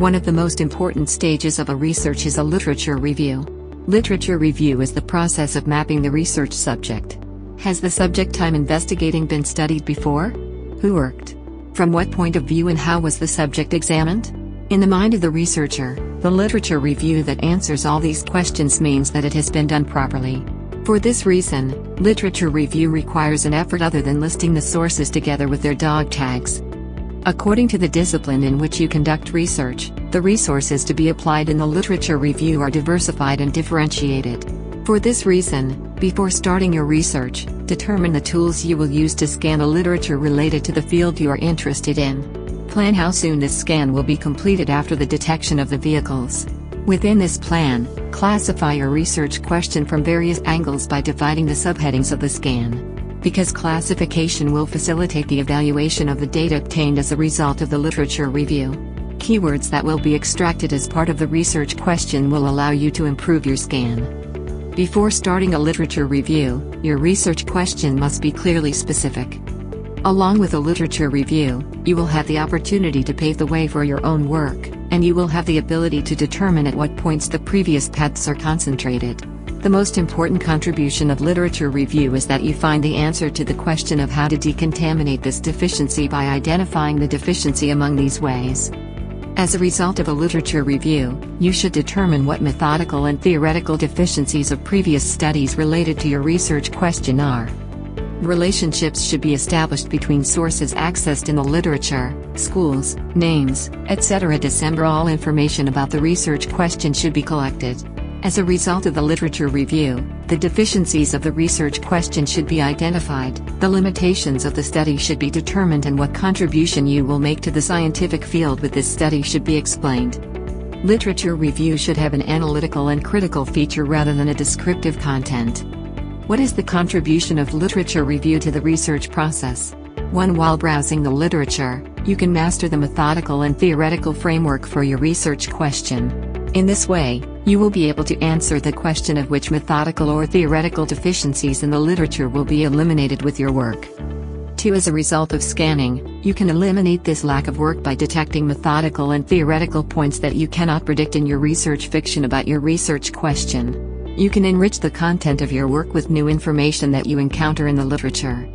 One of the most important stages of a research is a literature review. Literature review is the process of mapping the research subject. Has the subject time investigating been studied before? Who worked? From what point of view and how was the subject examined? In the mind of the researcher, the literature review that answers all these questions means that it has been done properly. For this reason, literature review requires an effort other than listing the sources together with their dog tags. According to the discipline in which you conduct research, the resources to be applied in the literature review are diversified and differentiated. For this reason, before starting your research, determine the tools you will use to scan the literature related to the field you are interested in. Plan how soon this scan will be completed after the detection of the vehicles. Within this plan, classify your research question from various angles by dividing the subheadings of the scan. Because classification will facilitate the evaluation of the data obtained as a result of the literature review. Keywords that will be extracted as part of the research question will allow you to improve your scan. Before starting a literature review, your research question must be clearly specific. Along with a literature review, you will have the opportunity to pave the way for your own work, and you will have the ability to determine at what points the previous paths are concentrated. The most important contribution of literature review is that you find the answer to the question of how to decontaminate this deficiency by identifying the deficiency among these ways. As a result of a literature review, you should determine what methodical and theoretical deficiencies of previous studies related to your research question are. Relationships should be established between sources accessed in the literature, schools, names, etc. December. All information about the research question should be collected. As a result of the literature review, the deficiencies of the research question should be identified, the limitations of the study should be determined, and what contribution you will make to the scientific field with this study should be explained. Literature review should have an analytical and critical feature rather than a descriptive content. What is the contribution of literature review to the research process? 1. While browsing the literature, you can master the methodical and theoretical framework for your research question. In this way, you will be able to answer the question of which methodical or theoretical deficiencies in the literature will be eliminated with your work. 2. As a result of scanning, you can eliminate this lack of work by detecting methodical and theoretical points that you cannot predict in your research fiction about your research question. You can enrich the content of your work with new information that you encounter in the literature.